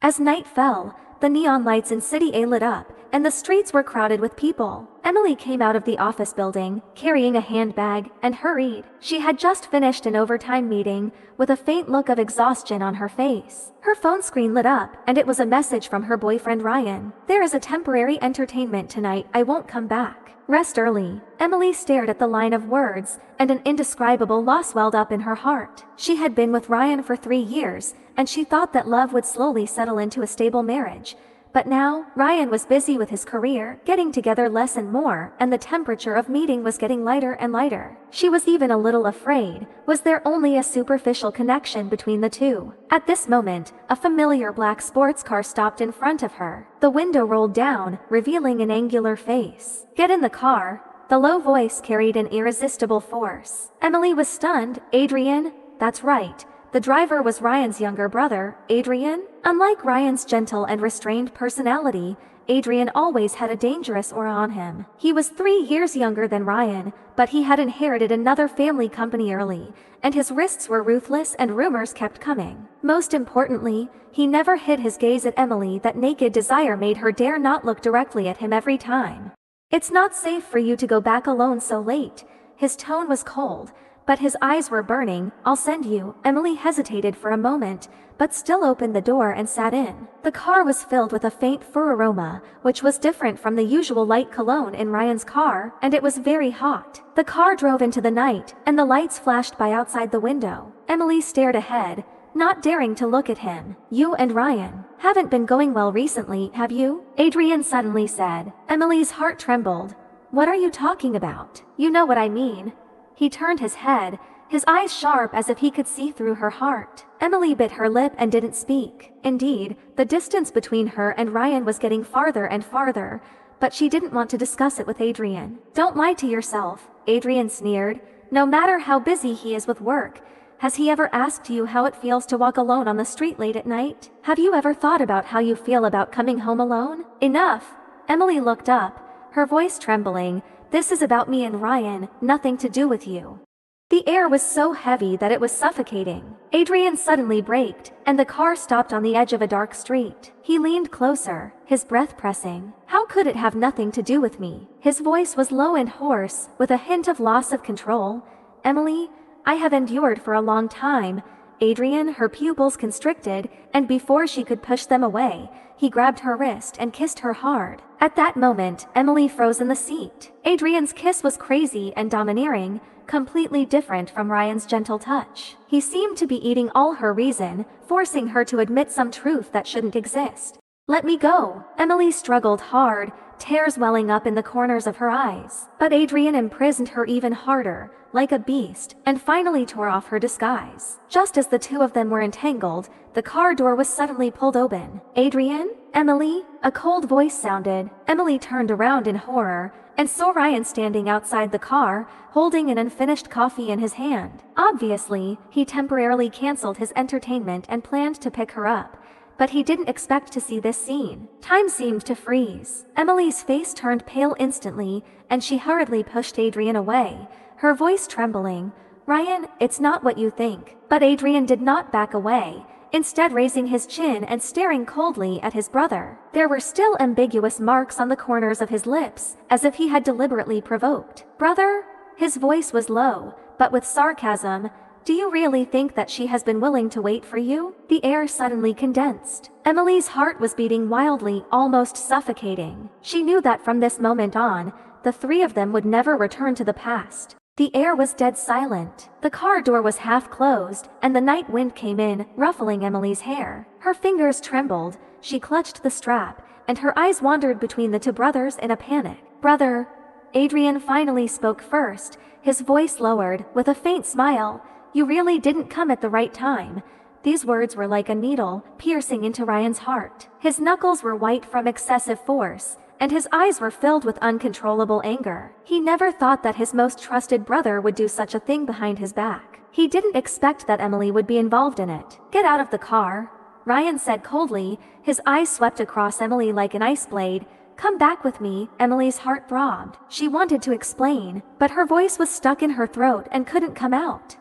As night fell, the neon lights in City A lit up, and the streets were crowded with people. Emily came out of the office building, carrying a handbag, and hurried. She had just finished an overtime meeting, with a faint look of exhaustion on her face. Her phone screen lit up, and it was a message from her boyfriend Ryan. "There is a temporary entertainment tonight, I won't come back. Rest early." Emily stared at the line of words, and an indescribable loss welled up in her heart. She had been with Ryan for 3 years, and she thought that love would slowly settle into a stable marriage. But now, Ryan was busy with his career, getting together less and more, and the temperature of meeting was getting lighter and lighter. She was even a little afraid. Was there only a superficial connection between the two? At this moment, a familiar black sports car stopped in front of her. The window rolled down, revealing an angular face. "Get in the car." The low voice carried an irresistible force. Emily was stunned. "Adrian?" "That's right." The driver was Ryan's younger brother, Adrian. Unlike Ryan's gentle and restrained personality, Adrian always had a dangerous aura on him. He was 3 years younger than Ryan, but he had inherited another family company early, and his wrists were ruthless and rumors kept coming. Most importantly, he never hid his gaze at Emily. That naked desire made her dare not look directly at him every time. "It's not safe for you to go back alone so late." His tone was cold, but his eyes were burning. "I'll send you." Emily hesitated for a moment, but still opened the door and sat in. The car was filled with a faint fur aroma, which was different from the usual light cologne in Ryan's car, and it was very hot. The car drove into the night, and the lights flashed by outside the window. Emily stared ahead, not daring to look at him. "You and Ryan haven't been going well recently, have you?" Adrian suddenly said. Emily's heart trembled. "What are you talking about?" "You know what I mean." He turned his head, his eyes sharp as if he could see through her heart. Emily bit her lip and didn't speak. Indeed, the distance between her and Ryan was getting farther and farther, but she didn't want to discuss it with Adrian. "Don't lie to yourself," Adrian sneered. "No matter how busy he is with work, has he ever asked you how it feels to walk alone on the street late at night? Have you ever thought about how you feel about coming home alone?" "Enough." Emily looked up, her voice trembling. "This is about me and Ryan, nothing to do with you." The air was so heavy that it was suffocating. Adrian suddenly braked, and the car stopped on the edge of a dark street. He leaned closer, his breath pressing. "How could it have nothing to do with me?" His voice was low and hoarse, with a hint of loss of control. "Emily, I have endured for a long time." Adrian, her pupils constricted, and before she could push them away, he grabbed her wrist and kissed her hard. At that moment, Emily froze in the seat. Adrian's kiss was crazy and domineering, completely different from Ryan's gentle touch. He seemed to be eating all her reason, forcing her to admit some truth that shouldn't exist. "Let me go." Emily struggled hard, tears welling up in the corners of her eyes. But Adrian imprisoned her even harder, like a beast, and finally tore off her disguise. Just as the two of them were entangled, the car door was suddenly pulled open. "Adrian? Emily?" A cold voice sounded. Emily turned around in horror, and saw Ryan standing outside the car, holding an unfinished coffee in his hand. Obviously, he temporarily canceled his entertainment and planned to pick her up. But he didn't expect to see this scene. Time seemed to freeze. Emily's face turned pale instantly, and she hurriedly pushed Adrian away, her voice trembling. "Ryan, it's not what you think." But Adrian did not back away, instead raising his chin and staring coldly at his brother. There were still ambiguous marks on the corners of his lips, as if he had deliberately provoked. "Brother?" His voice was low, but with sarcasm. "Do you really think that she has been willing to wait for you?" The air suddenly condensed. Emily's heart was beating wildly, almost suffocating. She knew that from this moment on, the three of them would never return to the past. The air was dead silent. The car door was half closed, and the night wind came in, ruffling Emily's hair. Her fingers trembled, she clutched the strap, and her eyes wandered between the two brothers in a panic. "Brother," Adrian finally spoke first, his voice lowered, with a faint smile. "You really didn't come at the right time." These words were like a needle, piercing into Ryan's heart. His knuckles were white from excessive force, and his eyes were filled with uncontrollable anger. He never thought that his most trusted brother would do such a thing behind his back. He didn't expect that Emily would be involved in it. "Get out of the car," Ryan said coldly, his eyes swept across Emily like an ice blade. "Come back with me." Emily's heart throbbed. She wanted to explain, but her voice was stuck in her throat and couldn't come out.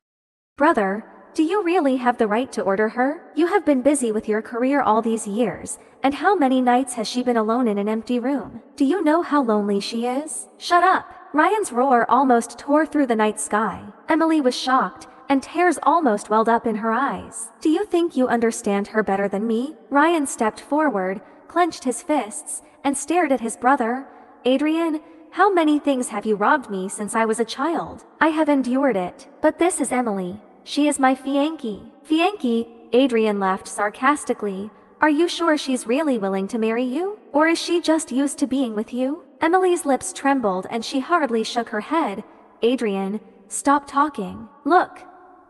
"Brother," Do you really have the right to order her? You have been busy with your career all these years, and how many nights has she been alone in an empty room? Do you know how lonely she is? Shut up! Ryan's roar almost tore through the night sky. Emily was shocked, and tears almost welled up in her eyes. Do you think you understand her better than me? Ryan stepped forward, clenched his fists, and stared at his brother. Adrian, how many things have you robbed me since I was a child? I have endured it. But this is Emily. She is my fiancé. Fiancé? Adrian laughed sarcastically. Are you sure she's really willing to marry you? Or is she just used to being with you? Emily's lips trembled and she hardly shook her head. Adrian, stop talking. Look.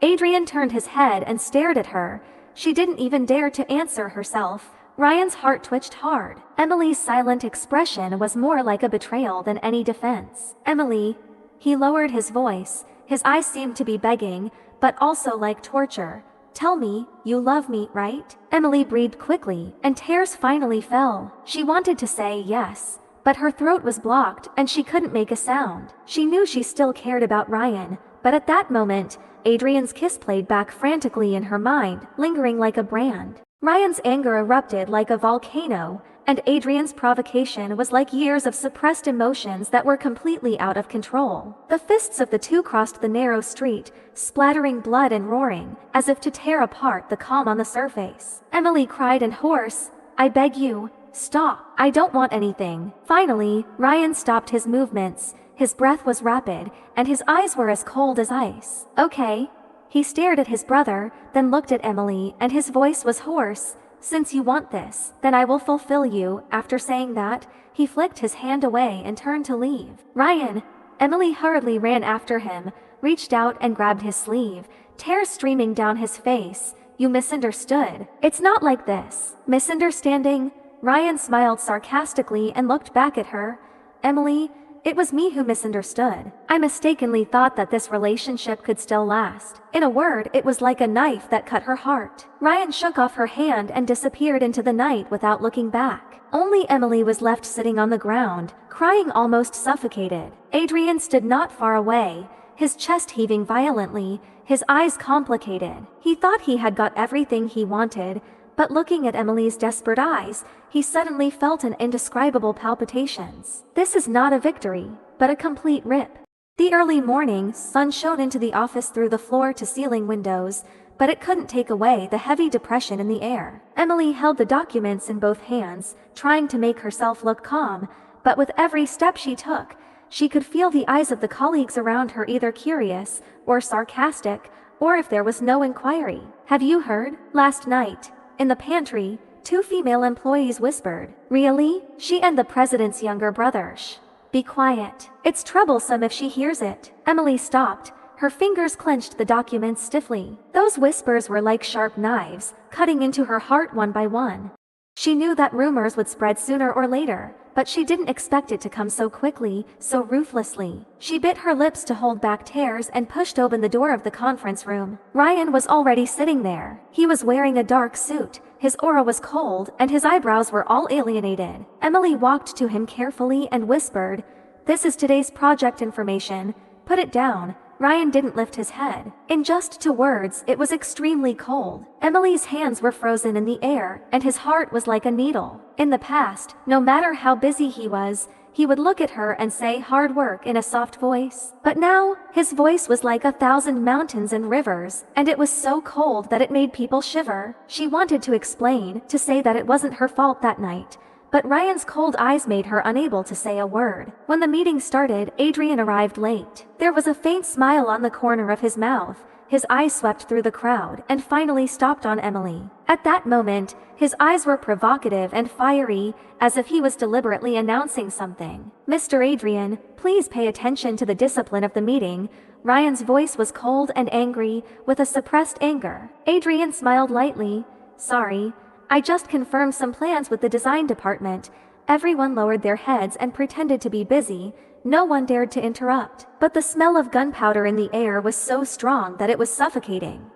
Adrian turned his head and stared at her. She didn't even dare to answer herself. Ryan's heart twitched hard. Emily's silent expression was more like a betrayal than any defense. Emily. He lowered his voice. His eyes seemed to be begging, but also like torture. Tell me, you love me, right? Emily breathed quickly, and tears finally fell. She wanted to say yes, but her throat was blocked and she couldn't make a sound. She knew she still cared about Ryan, but at that moment, Adrian's kiss played back frantically in her mind, lingering like a brand. Ryan's anger erupted like a volcano, and Adrian's provocation was like years of suppressed emotions that were completely out of control. The fists of the two crossed the narrow street, splattering blood and roaring, as if to tear apart the calm on the surface. Emily cried in hoarse, I beg you, stop. I don't want anything. Finally, Ryan stopped his movements. His breath was rapid, and his eyes were as cold as ice. Okay. He stared at his brother, then looked at Emily, and his voice was hoarse. Since you want this, then I will fulfill you. After saying that, he flicked his hand away and turned to leave. Ryan! Emily hurriedly ran after him, reached out and grabbed his sleeve, tears streaming down his face. You misunderstood. It's not like this. Misunderstanding? Ryan smiled sarcastically and looked back at her. Emily, it was me who misunderstood. I mistakenly thought that this relationship could still last. In a word, it was like a knife that cut her heart. Ryan shook off her hand and disappeared into the night without looking back. Only Emily was left sitting on the ground, crying almost suffocated. Adrian stood not far away, his chest heaving violently, his eyes complicated. He thought he had got everything he wanted, but looking at Emily's desperate eyes, he suddenly felt an indescribable palpitations. This is not a victory, but a complete rip. The early morning sun shone into the office through the floor-to-ceiling windows, but it couldn't take away the heavy depression in the air. Emily held the documents in both hands, trying to make herself look calm, but with every step she took, she could feel the eyes of the colleagues around her either curious or sarcastic, or if there was no inquiry. Have you heard? Last night, in the pantry, two female employees whispered. Really? She and the president's younger brother. Shh. Be quiet. It's troublesome if she hears it. Emily stopped. Her fingers clenched the documents stiffly. Those whispers were like sharp knives, cutting into her heart one by one. She knew that rumors would spread sooner or later, but she didn't expect it to come so quickly, so ruthlessly. She bit her lips to hold back tears and pushed open the door of the conference room. Ryan was already sitting there. He was wearing a dark suit, his aura was cold, and his eyebrows were all alienated. Emily walked to him carefully and whispered, "This is today's project information. Put it down." Ryan didn't lift his head. In just 2 words, it was extremely cold. Emily's hands were frozen in the air, and his heart was like a needle. In the past, no matter how busy he was, he would look at her and say hard work in a soft voice. But now, his voice was like 1,000 mountains and rivers, and it was so cold that it made people shiver. She wanted to explain, to say that it wasn't her fault that night, but Ryan's cold eyes made her unable to say a word. When the meeting started, Adrian arrived late. There was a faint smile on the corner of his mouth. His eyes swept through the crowd and finally stopped on Emily. At that moment, his eyes were provocative and fiery, as if he was deliberately announcing something. "Mr. Adrian, please pay attention to the discipline of the meeting." Ryan's voice was cold and angry, with a suppressed anger. Adrian smiled lightly. "Sorry. I just confirmed some plans with the design department." Everyone lowered their heads and pretended to be busy. No one dared to interrupt. But the smell of gunpowder in the air was so strong that it was suffocating.